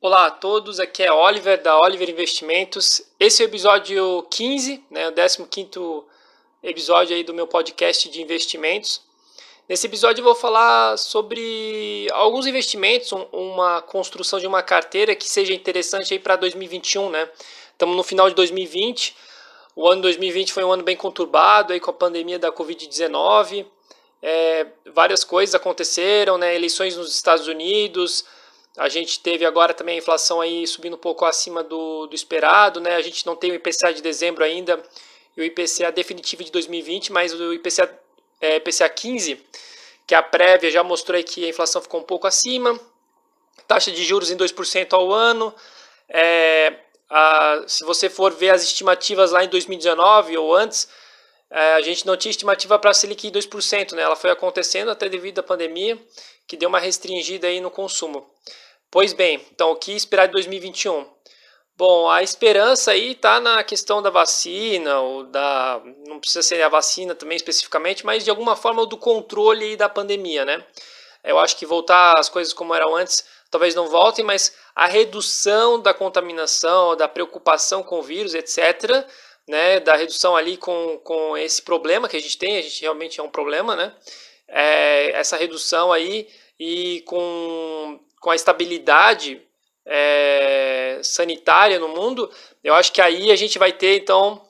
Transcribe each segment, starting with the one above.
Olá a todos, aqui é Oliver da Oliver Investimentos. Esse é o episódio 15, né, o 15º episódio aí do meu podcast de investimentos. Nesse episódio eu vou falar sobre alguns investimentos, uma construção de uma carteira que seja interessante aí para 2021, né? Estamos no final de 2020. O ano 2020 foi um ano bem conturbado aí com a pandemia da Covid-19. Várias coisas aconteceram, né? Eleições nos Estados Unidos. A gente teve agora também a inflação aí subindo um pouco acima do esperado, né? A gente não tem o IPCA de dezembro ainda e o IPCA definitivo de 2020, mas o IPCA 15, que é a prévia, já mostrou aí que a inflação ficou um pouco acima. Taxa de juros em 2% ao ano. Se você for ver as estimativas lá em 2019 ou antes, a gente não tinha estimativa para a Selic em 2%, né? Ela foi acontecendo até devido à pandemia, que deu uma restringida aí no consumo. Pois bem, então o que esperar de 2021? Bom, a esperança aí está na questão da vacina, não precisa ser a vacina também especificamente, mas de alguma forma do controle da pandemia, né? Eu acho que voltar as coisas como eram antes, talvez não voltem, mas a redução da contaminação, da preocupação com o vírus, etc., né, da redução ali com esse problema que a gente realmente é um problema, né? Essa redução aí e com a estabilidade sanitária no mundo, eu acho que aí a gente vai ter então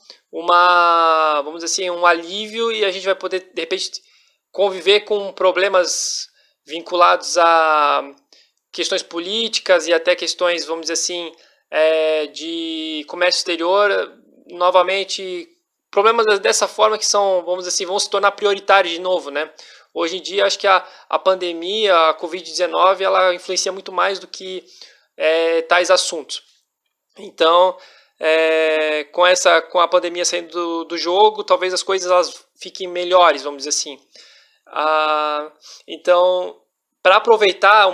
vamos dizer assim, um alívio e a gente vai poder de repente conviver com problemas vinculados a questões políticas e até questões, vamos dizer assim, de comércio exterior, novamente problemas dessa forma que são, vamos dizer assim, vão se tornar prioritários de novo, né? Hoje em dia, acho que a pandemia, a Covid-19, ela influencia muito mais do que tais assuntos. Então, com a pandemia saindo do jogo, talvez as coisas elas fiquem melhores, vamos dizer assim. Então, para aproveitar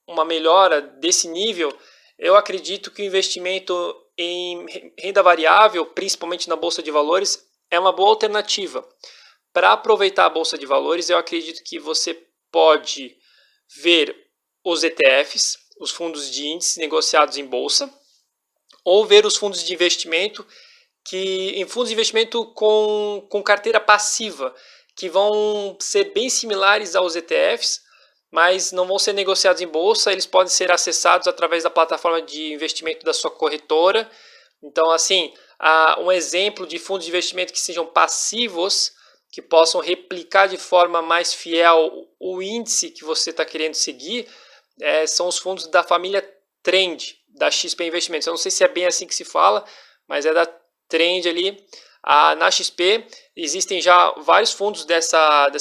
uma melhora desse nível, eu acredito que o investimento em renda variável, principalmente na Bolsa de Valores, é uma boa alternativa. Para aproveitar a Bolsa de Valores, eu acredito que você pode ver os ETFs, os fundos de índice negociados em bolsa, ou ver os fundos de investimento em fundos de investimento com carteira passiva, que vão ser bem similares aos ETFs, mas não vão ser negociados em bolsa, eles podem ser acessados através da plataforma de investimento da sua corretora. Então, assim, um exemplo de fundos de investimento que sejam passivos, que possam replicar de forma mais fiel o índice que você está querendo seguir, são os fundos da família Trend, da XP Investimentos. Eu não sei se é bem assim que se fala, mas é da Trend ali. Na XP existem já vários fundos dessa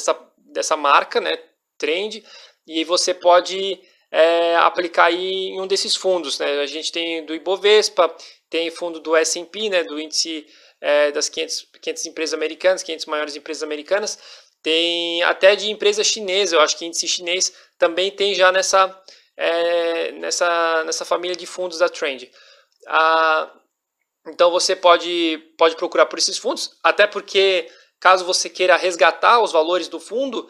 marca, né, Trend, e você pode aplicar aí em um desses fundos, né? A gente tem do Ibovespa, tem fundo do S&P, né, do índice das 500 empresas americanas, 500 maiores empresas americanas, tem até de empresa chinesa, eu acho que índice chinês também tem já nessa família de fundos da Trend. Então você pode procurar por esses fundos, até porque caso você queira resgatar os valores do fundo,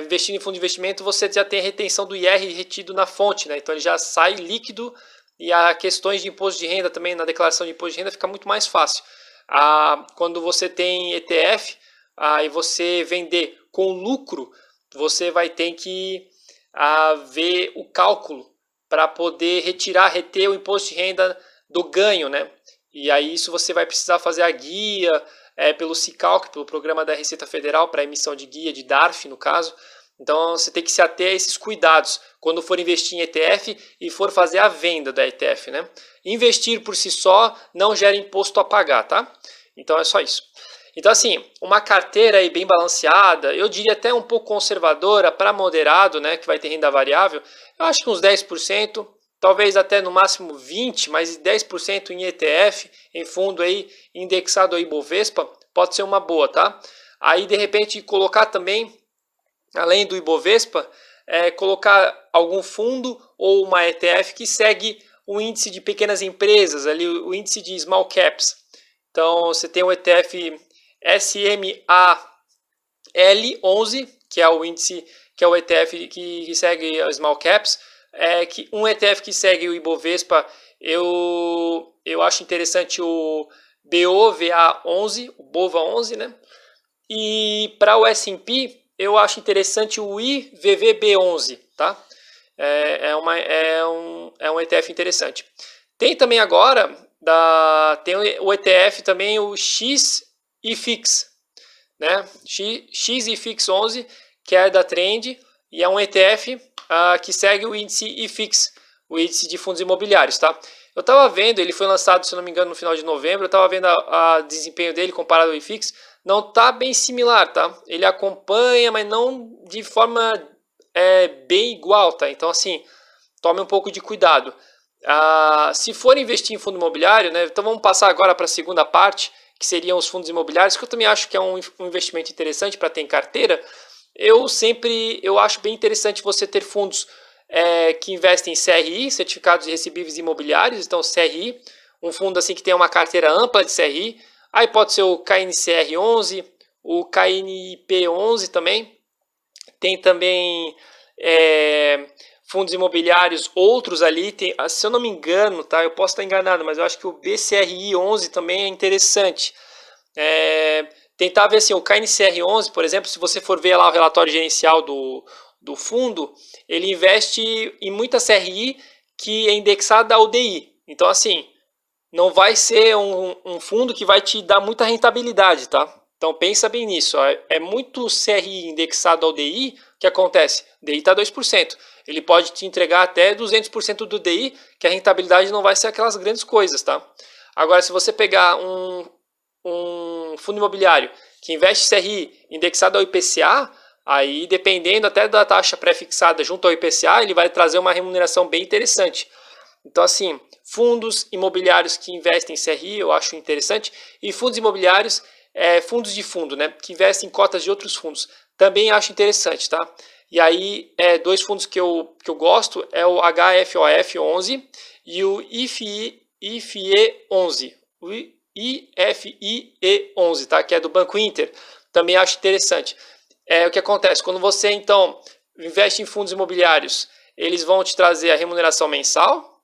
investindo em fundo de investimento, você já tem a retenção do IR retido na fonte, né? Então ele já sai líquido e as questões de imposto de renda também na declaração de imposto de renda fica muito mais fácil. Quando você tem ETF e você vender com lucro, você vai ter que ver o cálculo para poder reter o imposto de renda do ganho, né? E aí isso você vai precisar fazer a guia pelo SICALC, pelo Programa da Receita Federal, para emissão de guia, de DARF no caso. Então você tem que se ater a esses cuidados quando for investir em ETF e for fazer a venda da ETF, né? Investir por si só não gera imposto a pagar, tá? Então é só isso. Então assim, uma carteira aí bem balanceada, eu diria até um pouco conservadora para moderado, né, que vai ter renda variável, eu acho que uns 10%, talvez até no máximo 20%, mas 10% em ETF, em fundo aí indexado ao Ibovespa, pode ser uma boa, tá? Aí de repente colocar também, além do Ibovespa, colocar algum fundo ou uma ETF que segue o índice de pequenas empresas, ali o índice de small caps. Então você tem o ETF SMAL11, que é o índice, que é o ETF que segue as small caps. que um ETF que segue o Ibovespa, eu acho interessante o BOVA11, o BOVA11, né? E para o S&P, eu acho interessante o IVVB11, tá? É um ETF interessante. Tem também agora, tem o ETF também, o XIFIX, né? XIFIX 11, que é da Trend, e é um ETF que segue o índice IFIX, o índice de fundos imobiliários, tá? Eu estava vendo, ele foi lançado, se não me engano, no final de novembro, eu estava vendo o desempenho dele comparado ao IFIX, não está bem similar, tá? Ele acompanha, mas não de forma bem igual, tá? Então, assim, tome um pouco de cuidado. Se for investir em fundo imobiliário, né? Então vamos passar agora para a segunda parte, que seriam os fundos imobiliários, que eu também acho que é um investimento interessante para ter em carteira. Eu acho bem interessante você ter fundos que investem em CRI, Certificados de Recebíveis Imobiliários, então CRI, um fundo assim que tem uma carteira ampla de CRI, aí pode ser o KNCR11, o KNIP11 também, tem também fundos imobiliários, outros ali, tem, se eu não me engano, tá? Eu posso estar enganado, mas eu acho que o BCRI11 também é interessante. Tentar ver assim, o KNCR11, por exemplo, se você for ver lá o relatório gerencial do fundo, ele investe em muita CRI que é indexada ao DI. Então, assim, não vai ser um fundo que vai te dar muita rentabilidade, tá? Então, pensa bem nisso. É muito CRI indexado ao DI, o que acontece? O DI está 2%. Ele pode te entregar até 200% do DI, que a rentabilidade não vai ser aquelas grandes coisas, tá? Agora, se você pegar um fundo imobiliário que investe CRI indexado ao IPCA, aí dependendo até da taxa pré-fixada junto ao IPCA, ele vai trazer uma remuneração bem interessante. Então, assim, fundos imobiliários que investem em CRI, eu acho interessante, e fundos imobiliários, fundos de fundo, né, que investem em cotas de outros fundos, também acho interessante, tá? E aí, dois fundos que eu gosto é o HFOF11 e o IFIE11. O IFIE11, tá? Que é do Banco Inter. Também acho interessante. O que acontece? Quando você, então, investe em fundos imobiliários, eles vão te trazer a remuneração mensal,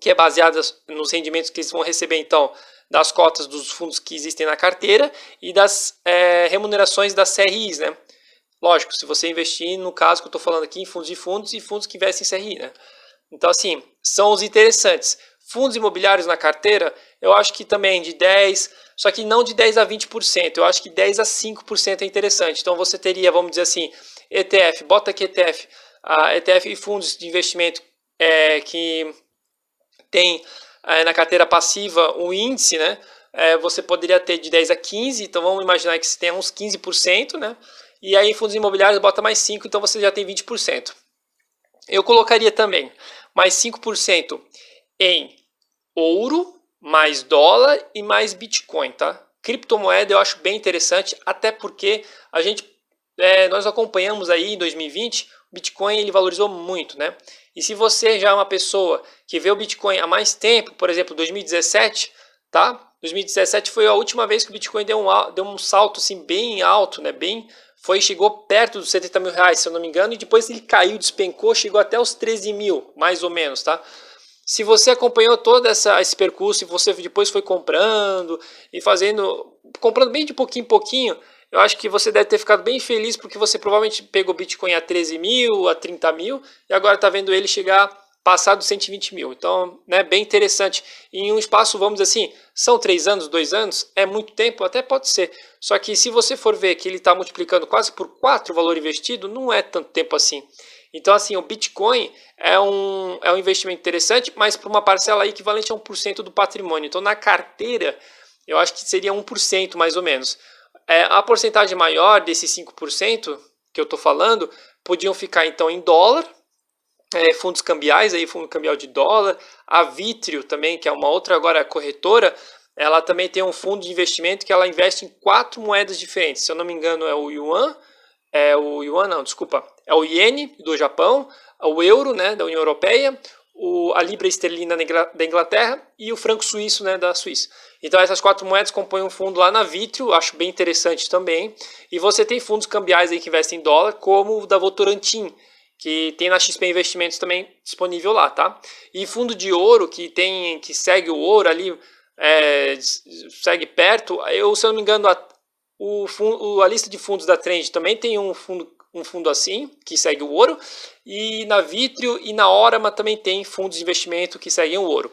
que é baseada nos rendimentos que eles vão receber, então, das cotas dos fundos que existem na carteira e das remunerações das CRIs, né? Lógico, se você investir, no caso que eu estou falando aqui, em fundos de fundos e fundos que investem em CRI, né? Então, assim, são os interessantes. Fundos imobiliários na carteira, eu acho que também de 10%, só que não de 10% a 20%, eu acho que 10% a 5% é interessante. Então, você teria, vamos dizer assim, ETF, bota aqui ETF, ETF e fundos de investimento que tem na carteira passiva um índice, né? Você poderia ter de 10% a 15%, então vamos imaginar que você tenha uns 15%, né? E aí em fundos imobiliários bota mais 5%, então você já tem 20%. Eu colocaria também mais 5% em ouro, mais dólar e mais Bitcoin, tá? Criptomoeda eu acho bem interessante, até porque nós acompanhamos aí em 2020, o Bitcoin ele valorizou muito, né? E se você já é uma pessoa que vê o Bitcoin há mais tempo, por exemplo, 2017, tá? 2017 foi a última vez que o Bitcoin deu um salto assim bem alto, né? Chegou perto dos 70 mil reais, se eu não me engano, e depois ele caiu, despencou, chegou até os 13 mil, mais ou menos, tá? Se você acompanhou todo esse percurso e você depois foi comprando e comprando bem de pouquinho em pouquinho, eu acho que você deve ter ficado bem feliz porque você provavelmente pegou Bitcoin a 13 mil, a 30 mil e agora está vendo ele chegar passado dos 120 mil. Então, né, bem interessante. Em um espaço, vamos dizer assim, são 3 anos, 2 anos, é muito tempo? Até pode ser. Só que se você for ver que ele está multiplicando quase por 4 o valor investido, não é tanto tempo assim. Então, assim, o Bitcoin é um investimento interessante, mas para uma parcela equivalente a 1% do patrimônio. Então, na carteira, eu acho que seria 1% mais ou menos. A porcentagem maior desses 5% que eu estou falando, podiam ficar então em dólar, fundos cambiais, aí, fundo cambial de dólar, a Vitrio também, que é uma outra agora corretora, ela também tem um fundo de investimento que ela investe em 4 moedas diferentes. Se eu não me engano, é o Yuan, é o Iene do Japão, o Euro, né, da União Europeia, a Libra Esterlina da Inglaterra e o Franco Suíço, né, da Suíça. Então essas 4 moedas compõem um fundo lá na Vitrio, acho bem interessante também. E você tem fundos cambiais aí que investem em dólar, como o da Votorantim, que tem na XP Investimentos também disponível lá, tá? E fundo de ouro que segue o ouro ali, segue perto, se eu não me engano, a lista de fundos da Trend também tem um fundo assim, que segue o ouro, e na Vitrio e na Orama também tem fundos de investimento que seguem o ouro.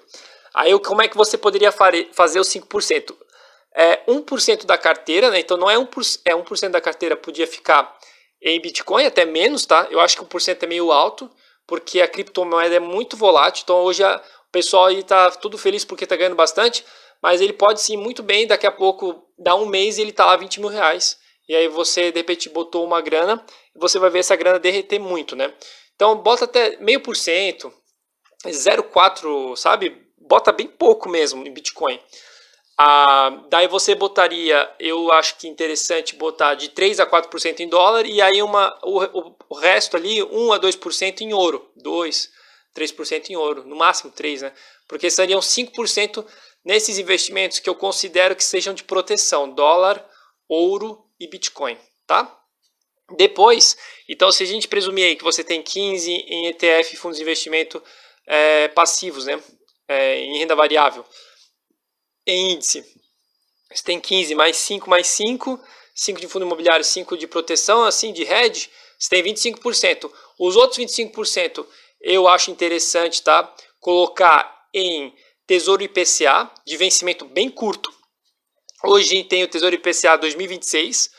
Aí como é que você poderia fazer os 5%? 1% da carteira, né? Então não é 1% da carteira podia ficar em Bitcoin, até menos, tá? Eu acho que 1% é meio alto, porque a criptomoeda é muito volátil, então hoje o pessoal aí tá tudo feliz porque tá ganhando bastante, mas ele pode sim muito bem, daqui a pouco, dá um mês e ele tá lá 20 mil reais, e aí você de repente botou uma grana, e você vai ver essa grana derreter muito, né? Então bota até 0,5%, 0,4%, sabe? Bota bem pouco mesmo em Bitcoin. Daí você botaria, eu acho que interessante botar de 3 a 4% em dólar e aí o resto ali 1 a 2% em ouro, 2, 3% em ouro, no máximo 3, né? Porque seriam 5% nesses investimentos que eu considero que sejam de proteção, dólar, ouro e Bitcoin, tá? Depois, então se a gente presumir aí que você tem 15 em ETF, fundos de investimento passivos, né? Em renda variável, em índice, você tem 15 mais 5 mais 5, 5 de fundo imobiliário, 5 de proteção, assim, de hedge, você tem 25%. Os outros 25% eu acho interessante, tá? Colocar em Tesouro IPCA, de vencimento bem curto. Hoje tem o Tesouro IPCA 2026,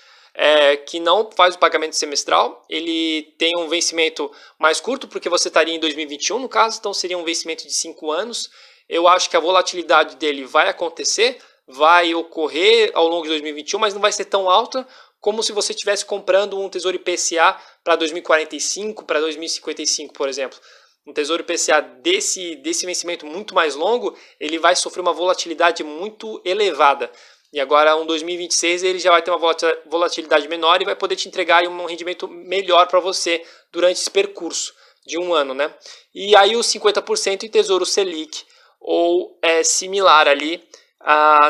que não faz o pagamento semestral, ele tem um vencimento mais curto, porque você estaria em 2021, no caso, então seria um vencimento de 5 anos. Eu acho que a volatilidade dele vai acontecer, vai ocorrer ao longo de 2021, mas não vai ser tão alta como se você estivesse comprando um Tesouro IPCA para 2045, para 2055, por exemplo. Um Tesouro IPCA desse vencimento muito mais longo, ele vai sofrer uma volatilidade muito elevada. E agora, um 2026, ele já vai ter uma volatilidade menor e vai poder te entregar um rendimento melhor para você durante esse percurso de um ano, né? E aí os 50% em Tesouro Selic ou similar ali.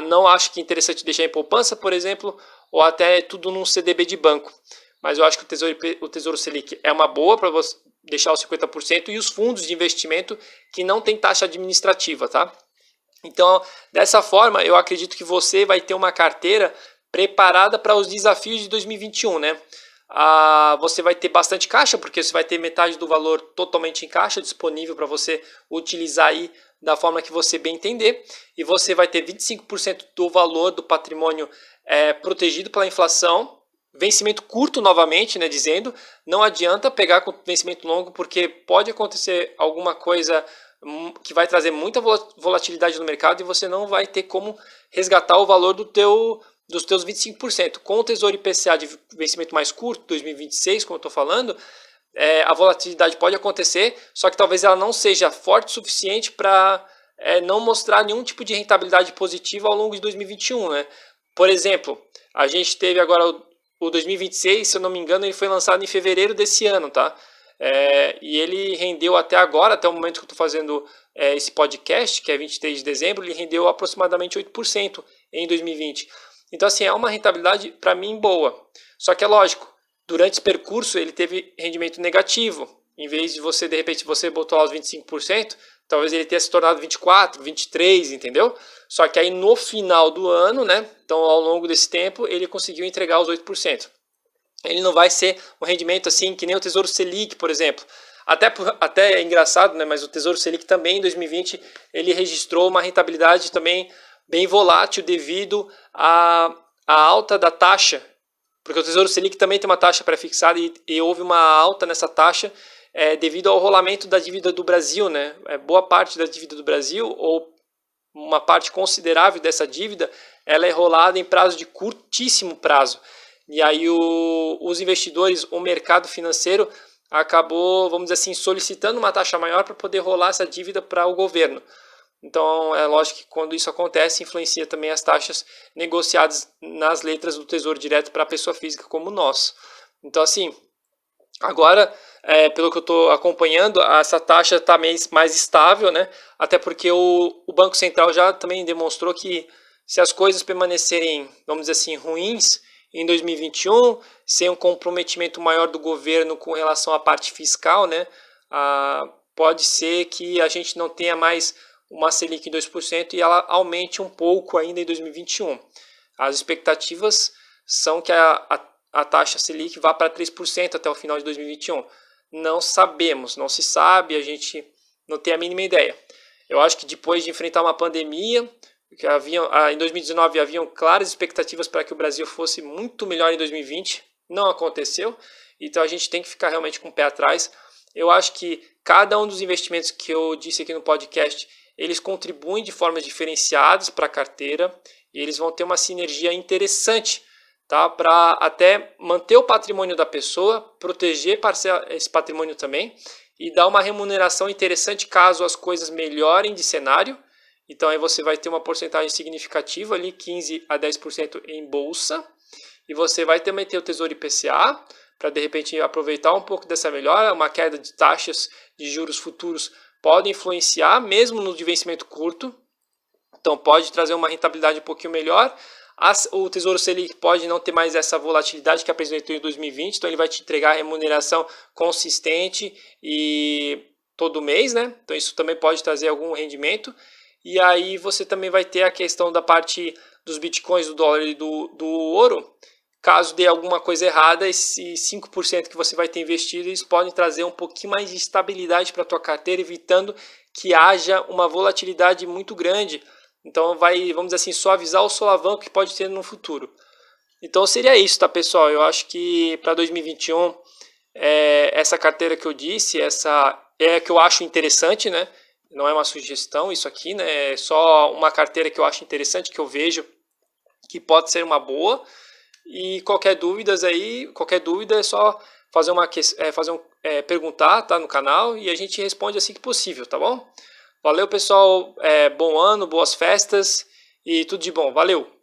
Não acho que é interessante deixar em poupança, por exemplo, ou até tudo num CDB de banco. Mas eu acho que o Tesouro Selic é uma boa para você deixar os 50% e os fundos de investimento que não tem taxa administrativa, tá? Então, dessa forma, eu acredito que você vai ter uma carteira preparada para os desafios de 2021, né? Você vai ter bastante caixa, porque você vai ter metade do valor totalmente em caixa disponível para você utilizar aí da forma que você bem entender. E você vai ter 25% do valor do patrimônio protegido pela inflação. Vencimento curto novamente, né, dizendo, não adianta pegar com vencimento longo, porque pode acontecer alguma coisa que vai trazer muita volatilidade no mercado e você não vai ter como resgatar o valor dos teus 25%. Com o Tesouro IPCA de vencimento mais curto, 2026, como eu estou falando, a volatilidade pode acontecer, só que talvez ela não seja forte o suficiente para não mostrar nenhum tipo de rentabilidade positiva ao longo de 2021, né? Por exemplo, a gente teve agora o 2026, se eu não me engano, ele foi lançado em fevereiro desse ano, tá? E ele rendeu até agora, até o momento que eu estou fazendo esse podcast, que é 23 de dezembro, ele rendeu aproximadamente 8% em 2020. Então, assim, é uma rentabilidade, para mim, boa. Só que é lógico, durante esse percurso ele teve rendimento negativo. Em vez de você, de repente, você botou lá os 25%, talvez ele tenha se tornado 24%, 23%, entendeu? Só que aí no final do ano, né, então ao longo desse tempo, ele conseguiu entregar os 8%. Ele não vai ser um rendimento assim que nem o Tesouro Selic, por exemplo. Até é engraçado, né? Mas o Tesouro Selic também em 2020 ele registrou uma rentabilidade também bem volátil devido à alta da taxa, porque o Tesouro Selic também tem uma taxa pré-fixada e houve uma alta nessa taxa devido ao rolamento da dívida do Brasil, né? Boa parte da dívida do Brasil, ou uma parte considerável dessa dívida, ela é rolada em prazo de curtíssimo prazo. E aí os investidores, o mercado financeiro acabou, vamos dizer assim, solicitando uma taxa maior para poder rolar essa dívida para o governo. Então, é lógico que quando isso acontece, influencia também as taxas negociadas nas letras do Tesouro Direto para a pessoa física como nós. Então, assim, agora, pelo que eu estou acompanhando, essa taxa está mais estável, né? Até porque o Banco Central já também demonstrou que se as coisas permanecerem, vamos dizer assim, ruins, em 2021, sem um comprometimento maior do governo com relação à parte fiscal, né? Pode ser que a gente não tenha mais uma Selic em 2% e ela aumente um pouco ainda em 2021. As expectativas são que a taxa Selic vá para 3% até o final de 2021. Não sabemos, não se sabe, a gente não tem a mínima ideia. Eu acho que depois de enfrentar uma pandemia, que em 2019 haviam claras expectativas para que o Brasil fosse muito melhor em 2020, não aconteceu, então a gente tem que ficar realmente com o pé atrás. Eu acho que cada um dos investimentos que eu disse aqui no podcast, eles contribuem de formas diferenciadas para a carteira e eles vão ter uma sinergia interessante, tá? Para até manter o patrimônio da pessoa, proteger esse patrimônio também e dar uma remuneração interessante caso as coisas melhorem de cenário. Então aí você vai ter uma porcentagem significativa ali, 15 a 10% em bolsa, e você vai também ter o Tesouro IPCA, para de repente aproveitar um pouco dessa melhora. Uma queda de taxas de juros futuros pode influenciar, mesmo no de vencimento curto, então pode trazer uma rentabilidade um pouquinho melhor. O Tesouro Selic pode não ter mais essa volatilidade que apresentou em 2020, então ele vai te entregar remuneração consistente e todo mês, né? Então isso também pode trazer algum rendimento. E aí você também vai ter a questão da parte dos bitcoins, do dólar e do ouro. Caso dê alguma coisa errada, esse 5% que você vai ter investido, eles podem trazer um pouquinho mais de estabilidade para a tua carteira, evitando que haja uma volatilidade muito grande. Então vai, vamos dizer assim, suavizar o solavanco que pode ter no futuro. Então seria isso, tá, pessoal? Eu acho que para 2021, essa carteira que eu disse, essa é a que eu acho interessante, né? Não é uma sugestão isso aqui, né? É só uma carteira que eu acho interessante, que eu vejo que pode ser uma boa. E qualquer dúvida é só perguntar, tá, no canal, e a gente responde assim que possível, tá bom? Valeu, pessoal, bom ano, boas festas e tudo de bom. Valeu!